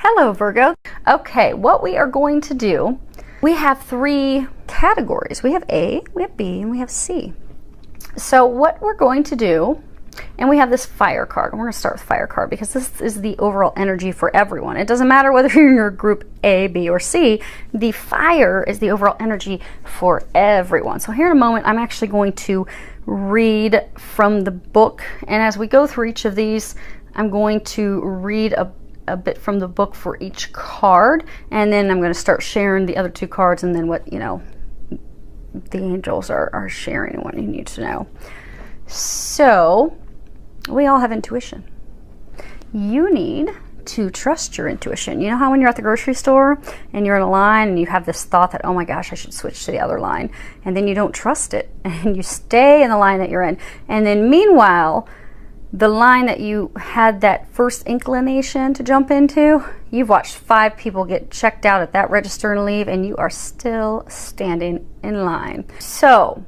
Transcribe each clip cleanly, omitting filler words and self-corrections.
Hello, Virgo. Okay, what we are going to do, we have three categories. We have A, we have B, and we have C. So what we're going to do, and we have this fire card. We're going to start with fire card because this is the overall energy for everyone. It doesn't matter whether you're in your group A, B, or C. The fire is the overall energy for everyone. So here in a moment, I'm actually going to read from the book. And as we go through each of these, I'm going to read a bit from the book for each card. And then I'm going to start sharing the other two cards and then what, the angels are sharing and what you need to know. So we all have intuition. You need to trust your intuition. You know how when you're at the grocery store and you're in a line and you have this thought that, oh my gosh, I should switch to the other line. And then you don't trust it and you stay in the line that you're in. And then meanwhile, the line that you had that first inclination to jump into, you've watched 5 people get checked out at that register and leave, and you are still standing in line. So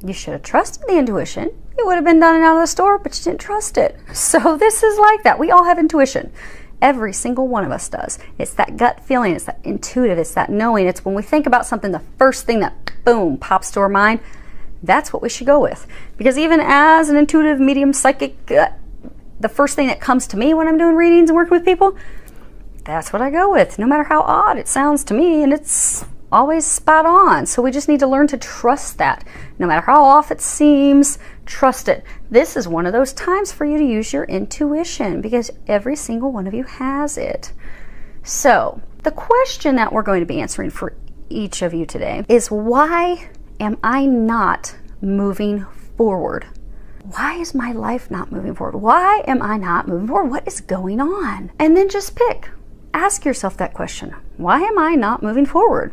you should have trusted the intuition. You would have been done and out of the store, but you didn't trust it. So this is like that. We all have intuition. Every single one of us does. It's that gut feeling. It's that intuitive. It's that knowing. It's when we think about something, the first thing that, boom, pops to our mind. That's what we should go with. Because even as an intuitive, medium, psychic, the first thing that comes to me when I'm doing readings and working with people, that's what I go with. No matter how odd it sounds to me, and it's always spot on. So we just need to learn to trust that. No matter how off it seems, trust it. This is one of those times for you to use your intuition because every single one of you has it. So the question that we're going to be answering for each of you today is, why am I not moving forward? Why is my life not moving forward? Why am I not moving forward? What is going on? And then just pick. Ask yourself that question. Why am I not moving forward?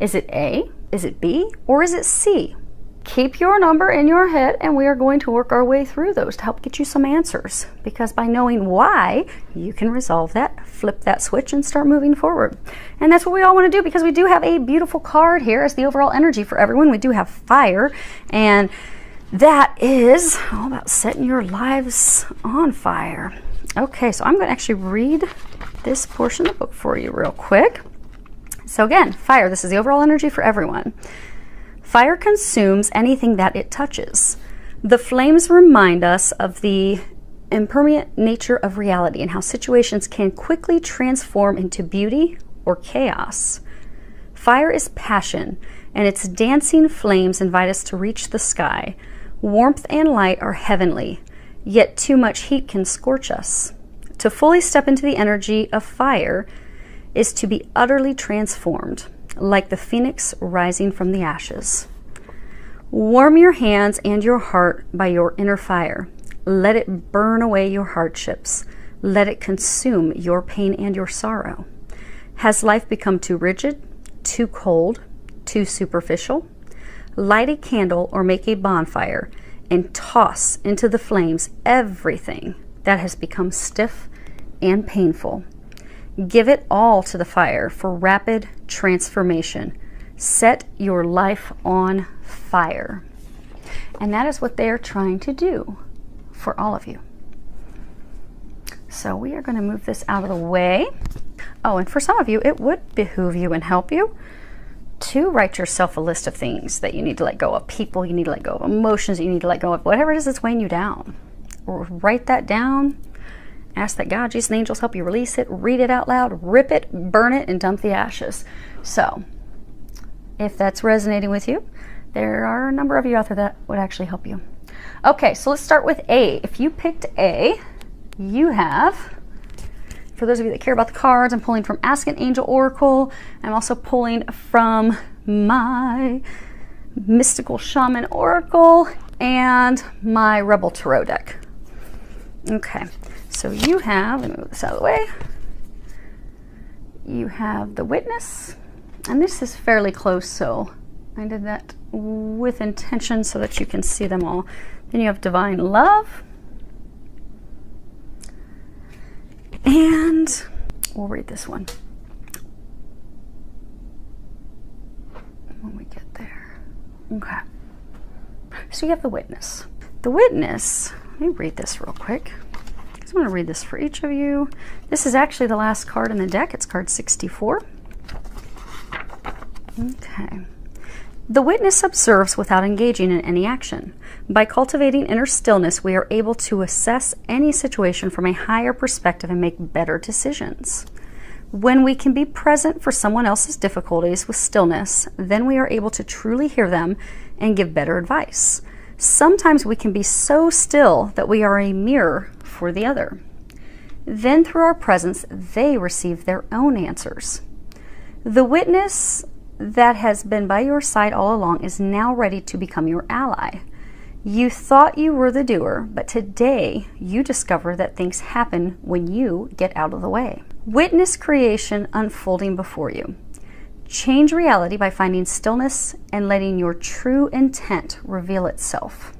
Is it A? Is it B? Or is it C? Keep your number in your head and we are going to work our way through those to help get you some answers. Because by knowing why, you can resolve that, flip that switch, and start moving forward. And that's what we all want to do because we do have a beautiful card here as the overall energy for everyone. We do have fire, and that is all about setting your lives on fire. Okay, so I'm going to actually read this portion of the book for you real quick. So again, fire, this is the overall energy for everyone. Fire consumes anything that it touches. The flames remind us of the impermanent nature of reality and how situations can quickly transform into beauty or chaos. Fire is passion, and its dancing flames invite us to reach the sky. Warmth and light are heavenly, yet too much heat can scorch us. To fully step into the energy of fire is to be utterly transformed, like the phoenix rising from the ashes. Warm your hands and your heart by your inner fire. Let it burn away your hardships. Let it consume your pain and your sorrow. Has life become too rigid, too cold, too superficial? Light a candle or make a bonfire and toss into the flames everything that has become stiff and painful. Give it all to the fire for rapid transformation. Set your life on fire. And that is what they are trying to do for all of you. So we are going to move this out of the way. Oh, and for some of you, it would behoove you and help you to write yourself a list of things that you need to let go of, people you need to let go of, emotions you need to let go of, whatever it is that's weighing you down. Or write that down. Ask that God, Jesus, and the angels help you release it, read it out loud, rip it, burn it, and dump the ashes. So, if that's resonating with you, there are a number of you out there that would actually help you. Okay, so let's start with A. If you picked A, you have, for those of you that care about the cards, I'm pulling from Ask an Angel Oracle. I'm also pulling from my Mystical Shaman Oracle and my Rebel Tarot deck. Okay. So you have, let me move this out of the way, you have the Witness, and this is fairly close, so I did that with intention so that you can see them all. Then you have Divine Love, and we'll read this one when we get there. Okay, so you have the Witness. The Witness, let me read this real quick. So I'm going to read this for each of you. This is actually the last card in the deck. It's card 64. Okay. The witness observes without engaging in any action. By cultivating inner stillness, we are able to assess any situation from a higher perspective and make better decisions. When we can be present for someone else's difficulties with stillness, then we are able to truly hear them and give better advice. Sometimes we can be so still that we are a mirror for the other. Then through our presence, they receive their own answers. The witness that has been by your side all along is now ready to become your ally. You thought you were the doer, but today you discover that things happen when you get out of the way. Witness creation unfolding before you. Change reality by finding stillness and letting your true intent reveal itself.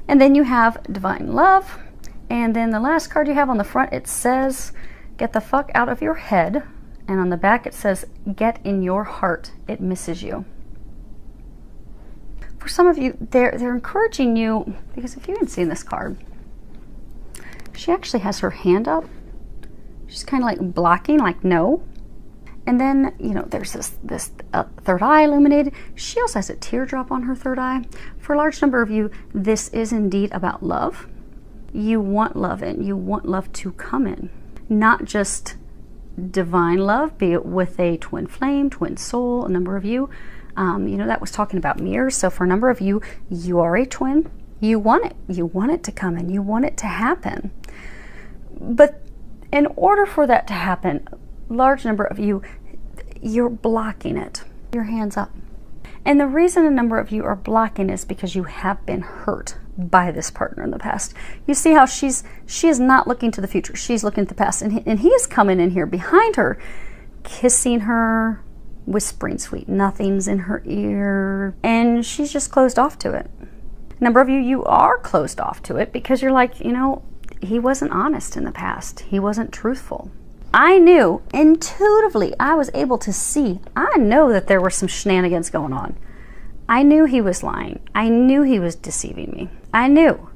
And then you have divine love. And then the last card you have on the front, it says, get the fuck out of your head. And on the back it says, get in your heart, it misses you. For some of you, they're encouraging you, because if you haven't seen this card, she actually has her hand up. She's kind of like blocking, like no. And then, you know, there's this third eye illuminated. She also has a teardrop on her third eye. For a large number of you, this is indeed about love. You want love in. You want love to come in. Not just divine love, be it with a twin flame, twin soul. A number of you, you know, that was talking about mirrors. So for a number of you, you are a twin. You want it. You want it to come in. You want it to happen. But in order for that to happen, large number of you, you're blocking it. Your hands up. And the reason a number of you are blocking is because you have been hurt by this partner in the past. You see how she is not looking to the future. She's looking at the past. And he is coming in here behind her, kissing her, whispering sweet nothings in her ear. And she's just closed off to it. A number of you, you are closed off to it because you're like, you know, he wasn't honest in the past. He wasn't truthful. I knew intuitively, I was able to see, I know that there were some shenanigans going on. I knew he was lying. I knew he was deceiving me. I knew.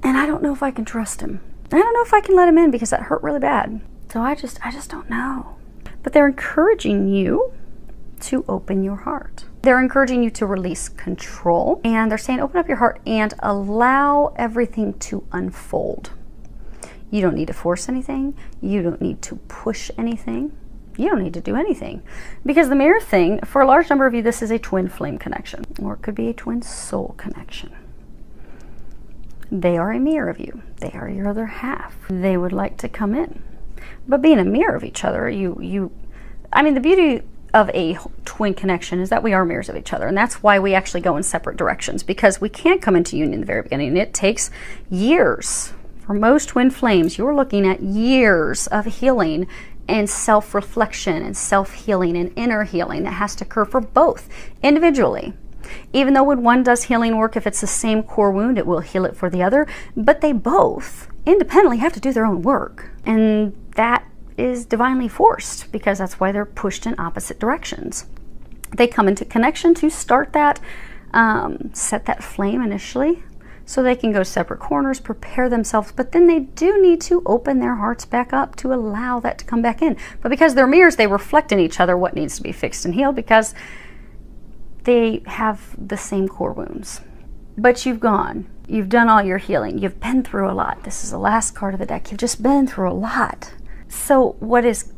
And I don't know if I can trust him. I don't know if I can let him in because that hurt really bad. So I just don't know. But they're encouraging you to open your heart. They're encouraging you to release control. And they're saying open up your heart and allow everything to unfold. You don't need to force anything. You don't need to push anything. You don't need to do anything. Because the mirror thing, for a large number of you, this is a twin flame connection. Or it could be a twin soul connection. They are a mirror of you. They are your other half. They would like to come in. But being a mirror of each other, I mean, the beauty of a twin connection is that we are mirrors of each other. And that's why we actually go in separate directions. Because we can't come into union in the very beginning. It takes years. For most twin flames, you're looking at years of healing and self-reflection and self-healing and inner healing that has to occur for both individually. Even though when one does healing work, if it's the same core wound, it will heal it for the other. But they both independently have to do their own work. And that is divinely forced because that's why they're pushed in opposite directions. They come into connection to start that, set that flame initially, so they can go separate corners, prepare themselves, but then they do need to open their hearts back up to allow that to come back in. But because they're mirrors, they reflect in each other what needs to be fixed and healed because they have the same core wounds. But you've done all your healing, you've been through a lot. This is the last card of the deck. You've just been through a lot. So what is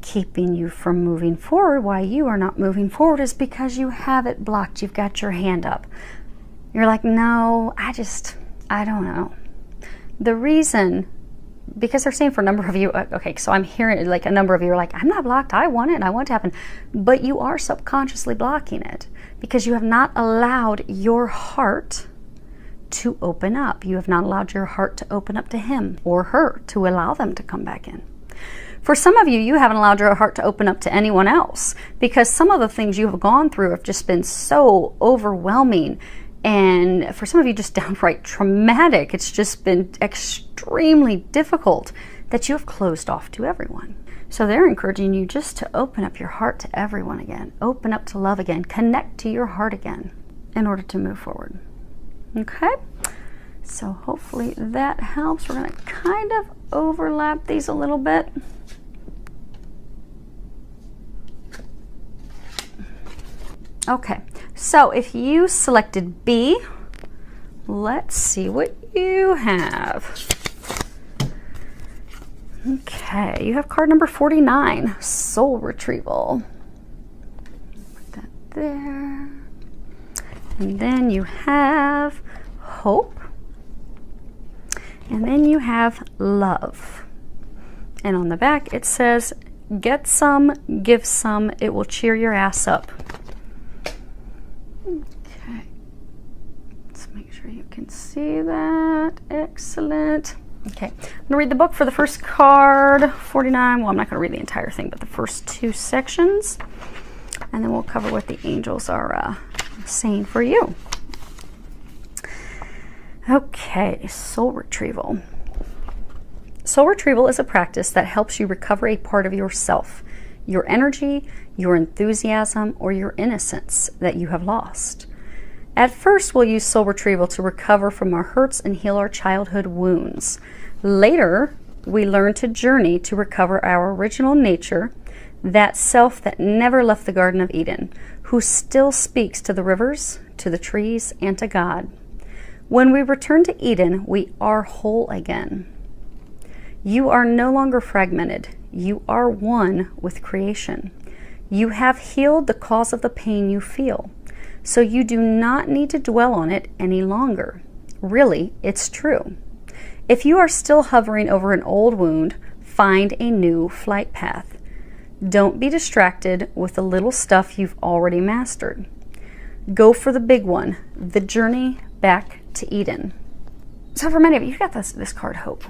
keeping you from moving forward, why you are not moving forward, is because you have it blocked. You've got your hand up. You're like, no, I don't know. The reason, because they're saying for a number of you, okay, so I'm hearing like a number of you are like, I'm not blocked, I want it and I want it to happen. But you are subconsciously blocking it because you have not allowed your heart to open up. You have not allowed your heart to open up to him or her to allow them to come back in. For some of you, you haven't allowed your heart to open up to anyone else because some of the things you have gone through have just been so overwhelming. And for some of you, just downright traumatic. It's just been extremely difficult that you have closed off to everyone. So they're encouraging you just to open up your heart to everyone again. Open up to love again. Connect to your heart again in order to move forward. Okay? So hopefully that helps. We're going to kind of overlap these a little bit. Okay, so if you selected B, let's see what you have. Okay, you have card number 49, Soul Retrieval. Put that there. And then you have Hope. And then you have Love. And on the back it says, get some, give some, it will cheer your ass up. Okay, let's make sure you can see that. Excellent. Okay, I'm going to read the book for the first card, 49. Well, I'm not going to read the entire thing, but the first 2 sections. And then we'll cover what the angels are saying for you. Okay, Soul Retrieval. Soul Retrieval is a practice that helps you recover a part of yourself, your energy, your enthusiasm, or your innocence that you have lost. At first, we'll use Soul Retrieval to recover from our hurts and heal our childhood wounds. Later, we learn to journey to recover our original nature, that self that never left the Garden of Eden, who still speaks to the rivers, to the trees, and to God. When we return to Eden, we are whole again. You are no longer fragmented. You are one with creation. You have healed the cause of the pain you feel, so you do not need to dwell on it any longer. Really, it's true. If you are still hovering over an old wound, find a new flight path. Don't be distracted with the little stuff you've already mastered. Go for the big one, the journey back to Eden. So for many of you, you've got this card, Hope.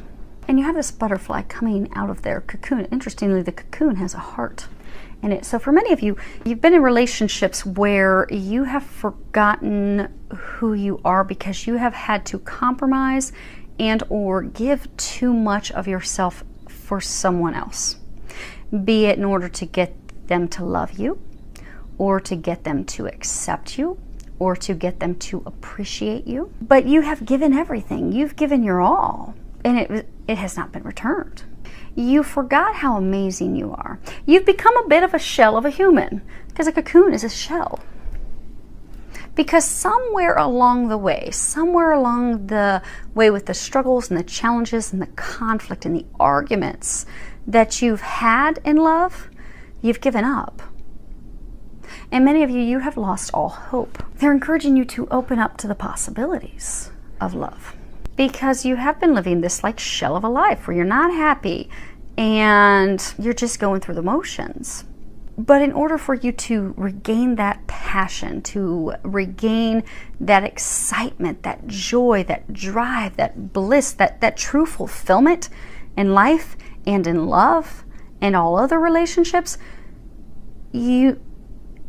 And you have this butterfly coming out of their cocoon. Interestingly, the cocoon has a heart in it. So for many of you, you've been in relationships where you have forgotten who you are because you have had to compromise and or give too much of yourself for someone else. Be it in order to get them to love you, or to get them to accept you, or to get them to appreciate you. But you have given everything. You've given your all, and it has not been returned. You forgot how amazing you are. You've become a bit of a shell of a human, because a cocoon is a shell. Because somewhere along the way with the struggles and the challenges and the conflict and the arguments that you've had in love, you've given up. And many of you, you have lost all hope. They're encouraging you to open up to the possibilities of love, because you have been living this like shell of a life where you're not happy and you're just going through the motions. But in order for you to regain that passion, to regain that excitement, that joy, that drive, that bliss, that true fulfillment in life and in love and all other relationships,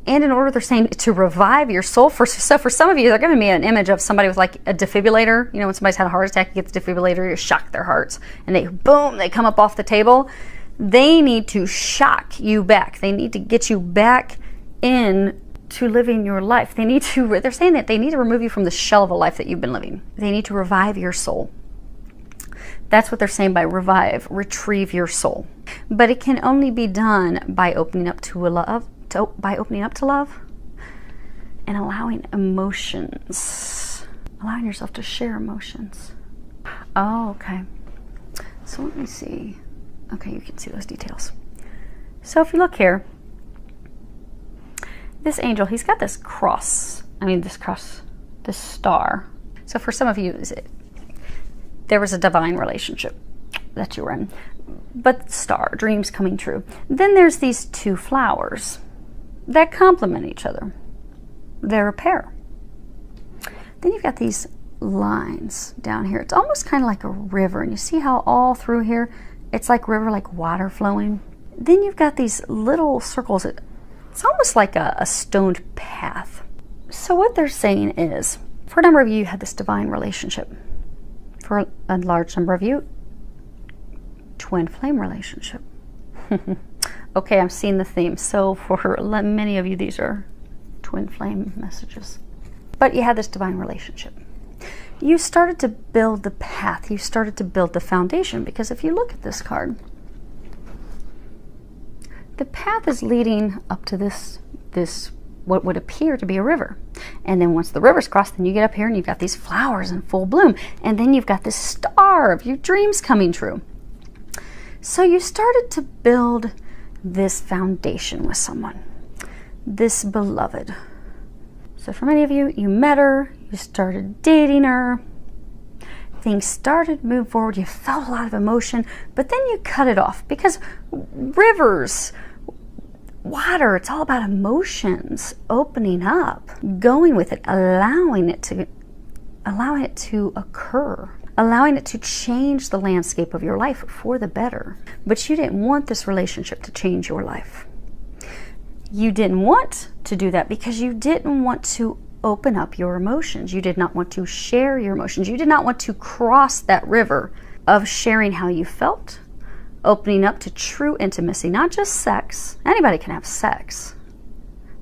and in order, they're saying, to revive your soul. So for some of you, they're giving me an image of somebody with like a defibrillator. You know, when somebody's had a heart attack, you get the defibrillator, you shock their hearts, and they come up off the table. They need to shock you back. They need to get you back in to living your life. They're saying that they need to remove you from the shell of a life that you've been living. They need to revive your soul. That's what they're saying by revive, retrieve your soul. But it can only be done by opening up to love. By opening up to love and allowing emotions, allowing yourself to share emotions. Oh, okay. So let me see. Okay, you can see those details. So if you look here, this angel, he's got this cross. This star. So for some of you, there was a divine relationship that you were in, but star, dreams coming true. Then there's these 2 flowers that complement each other. They're a pair. Then you've got these lines down here. It's almost kind of like a river, and you see how all through here it's like river, like water flowing. Then you've got these little circles. It's almost like a stoned path. So what they're saying is, for a number of you, you had this divine relationship. For a large number of you, twin flame relationship. Okay, I'm seeing the theme. So for many of you, these are twin flame messages. But you had this divine relationship. you started to build the path. You started to build the foundation, because if you look at this card, the path is leading up to this what would appear to be a river. And then once the river's crossed, then you get up here and you've got these flowers in full bloom. And then you've got this star of your dreams coming true. So you started to build this foundation with someone, this beloved. So for many of you, you met her, you started dating her, things started to move forward, you felt a lot of emotion, but then you cut it off, because rivers, water, it's all about emotions, opening up, going with it, allowing it to occur, allowing it to change the landscape of your life for the better. But you didn't want this relationship to change your life. You didn't want to do that because you didn't want to open up your emotions. You did not want to share your emotions. You did not want to cross that river of sharing how you felt, opening up to true intimacy, not just sex. Anybody can have sex.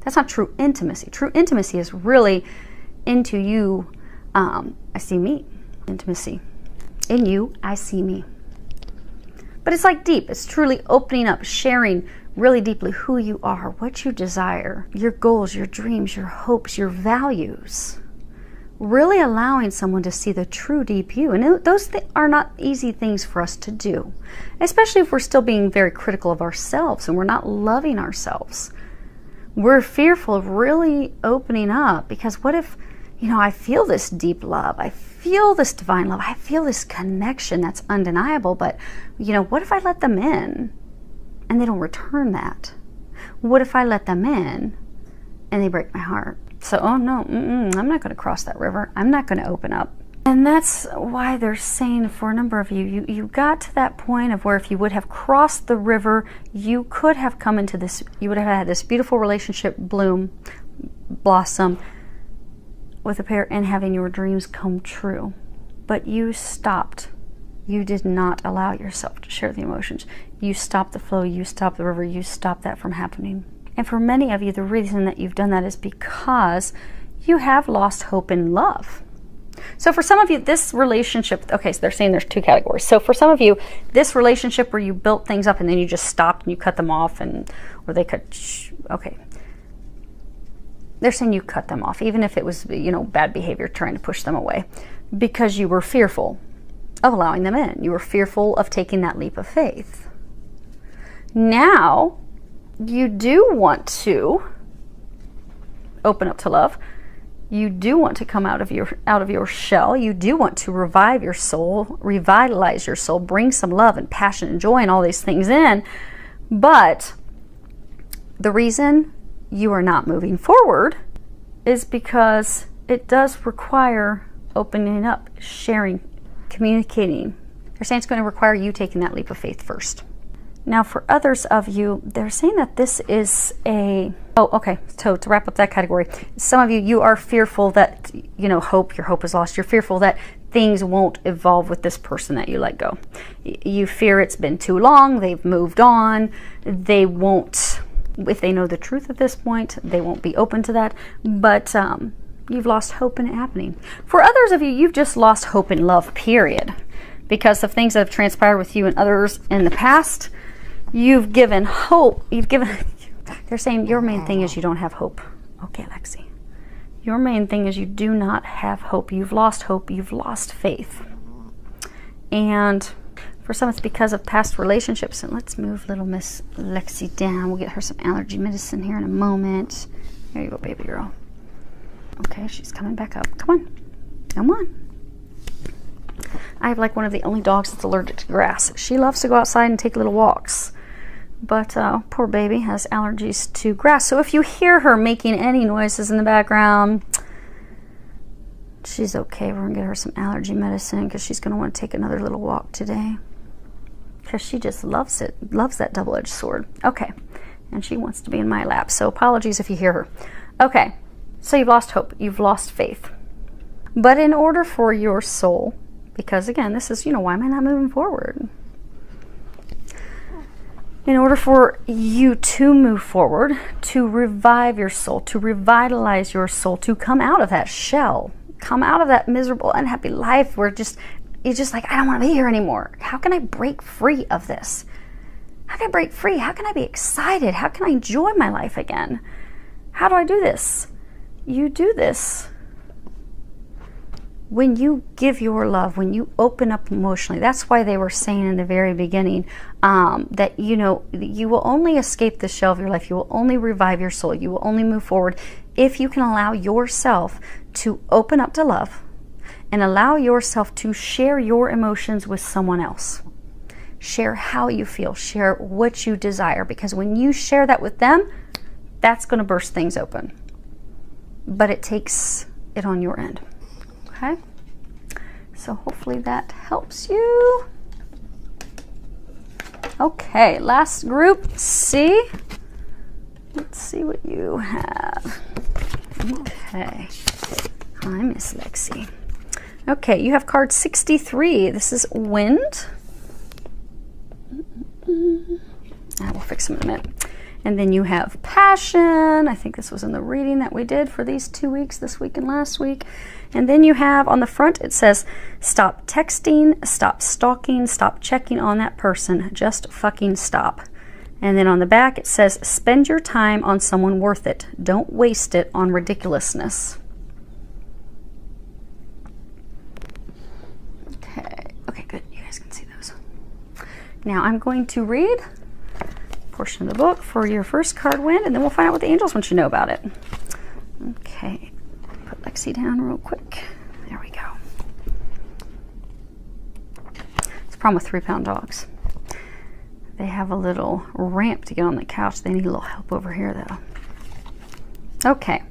That's not true intimacy. True intimacy is really into you, I see me. Intimacy. In you, I see me. But it's like deep. It's truly opening up, sharing really deeply who you are, what you desire, your goals, your dreams, your hopes, your values. Really allowing someone to see the true deep you. And those are not easy things for us to do, especially if we're still being very critical of ourselves and we're not loving ourselves. We're fearful of really opening up, because what if, I feel this deep love, I feel this divine love, I feel this connection that's undeniable, but what if I let them in and they don't return that? What if I let them in and they break my heart? So, oh no, I'm not going to cross that river. I'm not going to open up. And that's why they're saying for a number of you, you got to that point of where if you would have crossed the river, you could have come into this, you would have had this beautiful relationship bloom, blossom with a pair, and having your dreams come true. But you stopped. You did not allow yourself to share the emotions. You stopped the flow, you stopped the river, you stopped that from happening. And for many of you, the reason that you've done that is because you have lost hope in love. So for some of you, this relationship, okay, so they're saying there's two categories. So for some of you, this relationship where you built things up and then you just stopped and you cut them off, or they cut, okay. They're saying you cut them off, even if it was, bad behavior, trying to push them away, because you were fearful of allowing them in. You were fearful of taking that leap of faith. Now, you do want to open up to love. You do want to come out of your shell. You do want to revive your soul, revitalize your soul, bring some love and passion and joy and all these things in. But the reason you are not moving forward is because it does require opening up, sharing, communicating. They're saying it's going to require you taking that leap of faith first. Now, for others of you, they're saying that this is a... Oh, okay. So to wrap up that category, some of you, you are fearful that, your hope is lost. You're fearful that things won't evolve with this person that you let go. You fear it's been too long. They've moved on. They won't, if they know the truth at this point, they won't be open to that. But you've lost hope in it happening. For others of you, you've just lost hope in love, period. Because of things that have transpired with you and others in the past. You've given hope. They're saying your main thing is you don't have hope. Okay, Lexi. Your main thing is you do not have hope. You've lost hope. You've lost faith. And for some, it's because of past relationships. And let's move little Miss Lexi down. We'll get her some allergy medicine here in a moment. There you go, baby girl. Okay, she's coming back up. Come on. Come on. I have like one of the only dogs that's allergic to grass. She loves to go outside and take little walks. But poor baby has allergies to grass. So if you hear her making any noises in the background, she's okay. We're going to get her some allergy medicine because she's going to want to take another little walk today. Because she just loves it. Loves that double-edged sword. Okay. And she wants to be in my lap. So apologies if you hear her. Okay. So you've lost hope. You've lost faith. But in order for your soul, because again, this is, why am I not moving forward? In order for you to move forward, to revive your soul, to revitalize your soul, to come out of that shell, come out of that miserable, unhappy life where you're just like, I don't want to be here anymore. How can I break free of this? How can I break free? How can I be excited? How can I enjoy my life again? How do I do this? You do this when you give your love, when you open up emotionally. That's why they were saying in the very beginning that, you know, you will only escape the shell of your life. You will only revive your soul. You will only move forward if you can allow yourself to open up to love and allow yourself to share your emotions with someone else. Share how you feel. Share what you desire. Because when you share that with them, that's going to burst things open. But it takes it on your end. Okay? So hopefully that helps you. Okay, last group, C. Let's see what you have. Okay. Hi, Miss Lexi. Okay, you have card 63. This is wind. We'll fix them in a minute. And then you have passion. I think this was in the reading that we did for these 2 weeks, this week and last week. And then you have on the front, it says, stop texting, stop stalking, stop checking on that person. Just fucking stop. And then on the back, it says, spend your time on someone worth it. Don't waste it on ridiculousness. Okay, good. You guys can see those. Now I'm going to read a portion of the book for your first card wind, and then we'll find out what the angels want you to know about it. Okay, put Lexi down real quick. There we go. It's a problem with 3-pound dogs. They have a little ramp to get on the couch. They need a little help over here, though. Okay.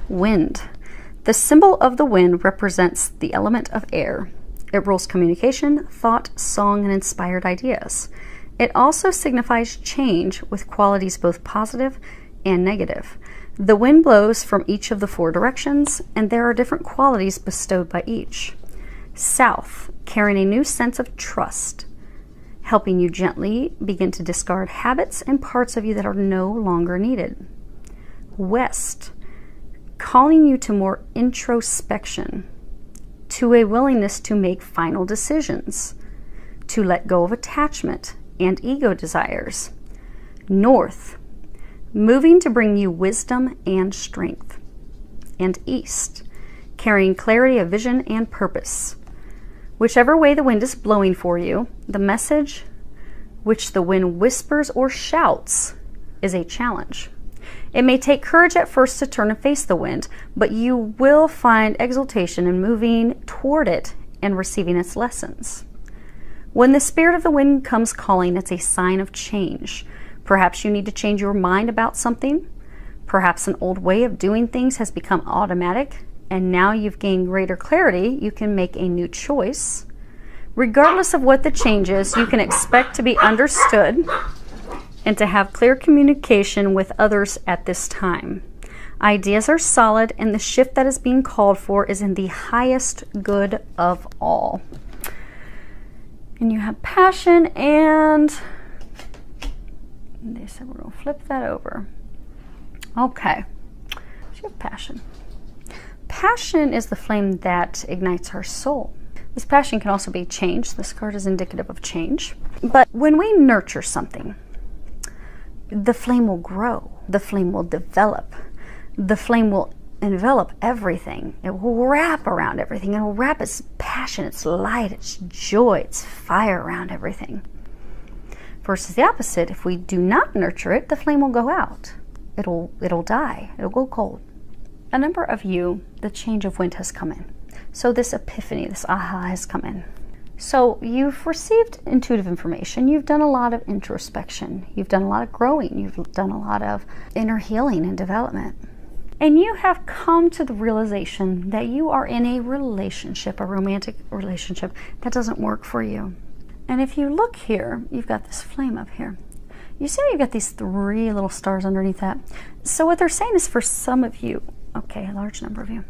Wind. The symbol of the wind represents the element of air. It rules communication, thought, song, and inspired ideas. It also signifies change with qualities both positive and negative. The wind blows from each of the 4 directions, and there are different qualities bestowed by each. South, carrying a new sense of trust, helping you gently begin to discard habits and parts of you that are no longer needed. West, calling you to more introspection, to a willingness to make final decisions, to let go of attachment and ego desires. North, moving to bring you wisdom and strength. And east, carrying clarity of vision and purpose. Whichever way the wind is blowing for you, the message which the wind whispers or shouts is a challenge. It may take courage at first to turn and face the wind, but you will find exultation in moving toward it and receiving its lessons. When the spirit of the wind comes calling, it's a sign of change. Perhaps you need to change your mind about something. Perhaps an old way of doing things has become automatic, and now you've gained greater clarity, you can make a new choice. Regardless of what the change is, you can expect to be understood and to have clear communication with others at this time. Ideas are solid, and the shift that is being called for is in the highest good of all. And you have passion, and they said we're going to flip that over. Okay, so you have passion. Passion is the flame that ignites our soul. This passion can also be change. This card is indicative of change. But when we nurture something, the flame will grow, the flame will develop, the flame will envelop everything. It will wrap around everything. It will wrap its passion, its light, its joy, its fire around everything. Versus the opposite, if we do not nurture it, the flame will go out. It'll die. It'll go cold. A number of you, the change of wind has come in. So this epiphany, this aha has come in. So you've received intuitive information. You've done a lot of introspection. You've done a lot of growing. You've done a lot of inner healing and development. And you have come to the realization that you are in a relationship, a romantic relationship, that doesn't work for you. And if you look here, you've got this flame up here. You see how you've got these 3 little stars underneath that? So what they're saying is for some of you, okay, a large number of you,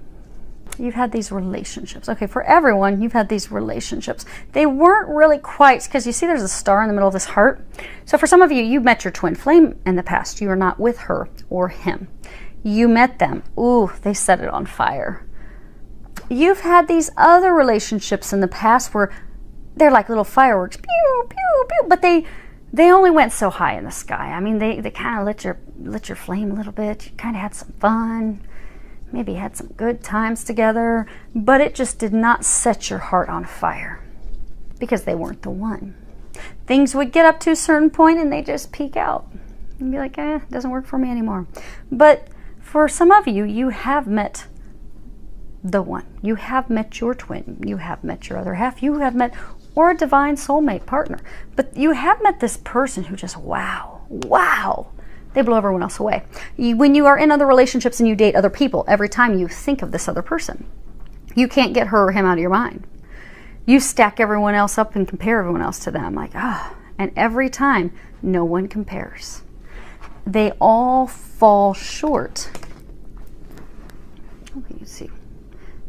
you've had these relationships. Okay, for everyone, you've had these relationships. They weren't really quite, because you see there's a star in the middle of this heart. So for some of you, you met your twin flame in the past. You are not with her or him. You met them. Ooh, they set it on fire. You've had these other relationships in the past where they're like little fireworks, pew, pew, pew, but they only went so high in the sky. I mean, they kind of lit your flame a little bit. You kind of had some fun, maybe had some good times together, but it just did not set your heart on fire because they weren't the one. Things would get up to a certain point and they just peak out and be like, it doesn't work for me anymore. But for some of you, you have met the one. You have met your twin. You have met your other half. You have met, or a divine soulmate partner. But you have met this person who just, wow, they blow everyone else away. When you are in other relationships and you date other people, every time you think of this other person, you can't get her or him out of your mind. You stack everyone else up and compare everyone else to them. Like, and every time, no one compares. They all fall short. Okay, you see.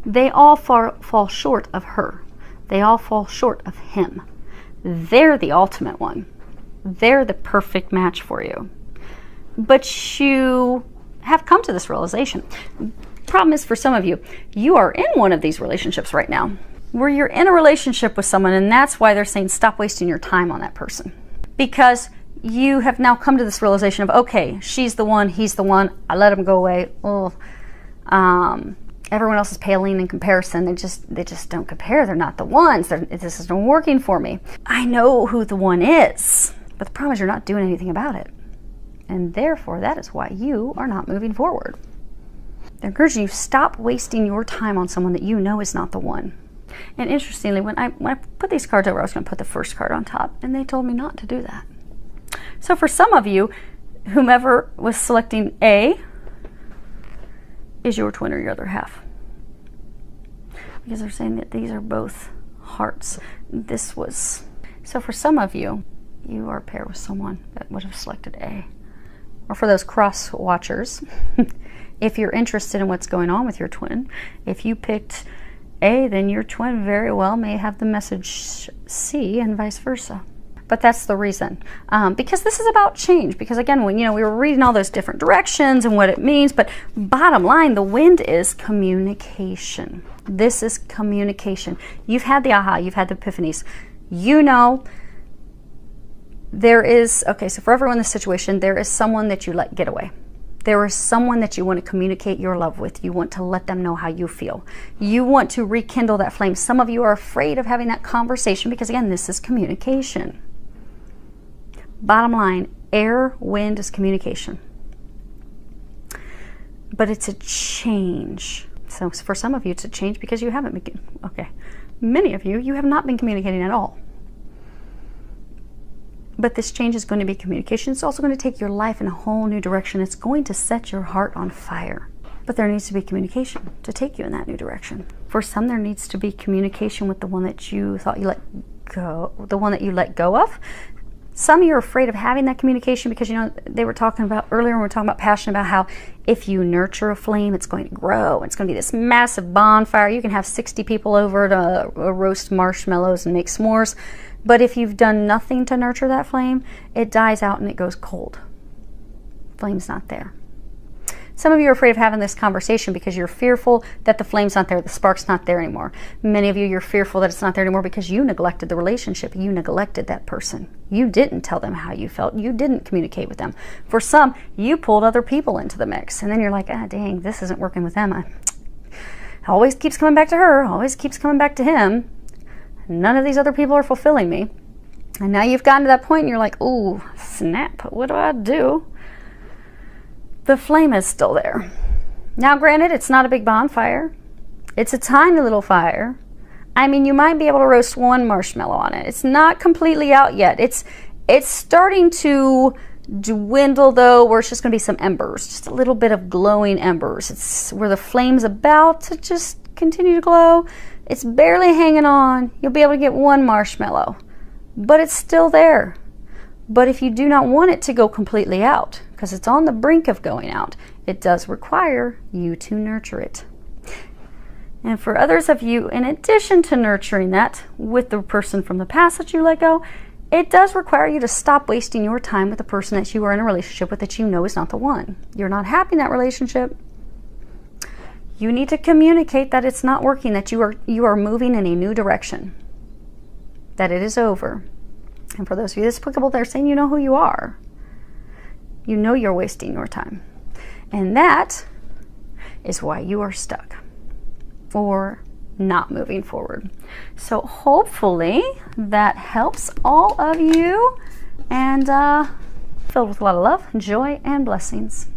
They all fall short of her. They all fall short of him. They're the ultimate one. They're the perfect match for you. But you have come to this realization. Problem is, for some of you, you are in one of these relationships right now, where you're in a relationship with someone, and that's why they're saying stop wasting your time on that person. Because you have now come to this realization of, okay, she's the one, he's the one, I let him go away. Everyone else is paling in comparison. They just don't compare. They're not the ones. This isn't working for me. I know who the one is, but the problem is you're not doing anything about it. And therefore, that is why you are not moving forward. They're encouraging you, stop wasting your time on someone that you know is not the one. And interestingly, when I put these cards over, I was going to put the first card on top, and they told me not to do that. So for some of you, whomever was selecting A is your twin or your other half. Because they're saying that these are both hearts. So for some of you, you are paired with someone that would have selected A. Or for those cross watchers, if you're interested in what's going on with your twin, if you picked A, then your twin very well may have the message C and vice versa. But that's the reason. Because this is about change. Because again, when we were reading all those different directions and what it means, but bottom line, the wind is communication. This is communication. You've had the aha, you've had the epiphanies. So for everyone in this situation, there is someone that you let get away. There is someone that you want to communicate your love with. You want to let them know how you feel. You want to rekindle that flame. Some of you are afraid of having that conversation because, again, this is communication. Bottom line, air, wind is communication. But it's a change. So for some of you, it's a change because you haven't been, many of you, you have not been communicating at all. But this change is going to be communication. It's also going to take your life in a whole new direction. It's going to set your heart on fire. But there needs to be communication to take you in that new direction. For some, there needs to be communication with the one that you thought you let go, the one that you let go of. Some of you are afraid of having that communication because, they were talking about earlier when we were talking about passion, about how if you nurture a flame, it's going to grow. It's going to be this massive bonfire. You can have 60 people over to roast marshmallows and make s'mores. But if you've done nothing to nurture that flame, it dies out and it goes cold. Flame's not there. Some of you are afraid of having this conversation because you're fearful that the flame's not there, the spark's not there anymore. Many of you, you're fearful that it's not there anymore because you neglected the relationship. You neglected that person. You didn't tell them how you felt. You didn't communicate with them. For some, you pulled other people into the mix. And then you're like, dang, this isn't working with them. Always keeps coming back to her, always keeps coming back to him. None of these other people are fulfilling me. And now you've gotten to that point and you're like, ooh, snap, what do I do? The flame is still there. Now, granted, it's not a big bonfire. It's a tiny little fire. I mean, you might be able to roast one marshmallow on it. It's not completely out yet. It's starting to dwindle, though, where it's just going to be some embers, just a little bit of glowing embers. It's where the flame's about to just continue to glow. It's barely hanging on. You'll be able to get one marshmallow, but it's still there. But if you do not want it to go completely out, because it's on the brink of going out, it does require you to nurture it. And for others of you, in addition to nurturing that with the person from the past that you let go, it does require you to stop wasting your time with the person that you are in a relationship with that you know is not the one. You're not happy in that relationship. You need to communicate that it's not working, that you are moving in a new direction, that it is over. And for those of you that's applicable, they're saying you know who you are. You know you're wasting your time. And that is why you are stuck or not moving forward. So hopefully that helps all of you, and filled with a lot of love, joy, and blessings.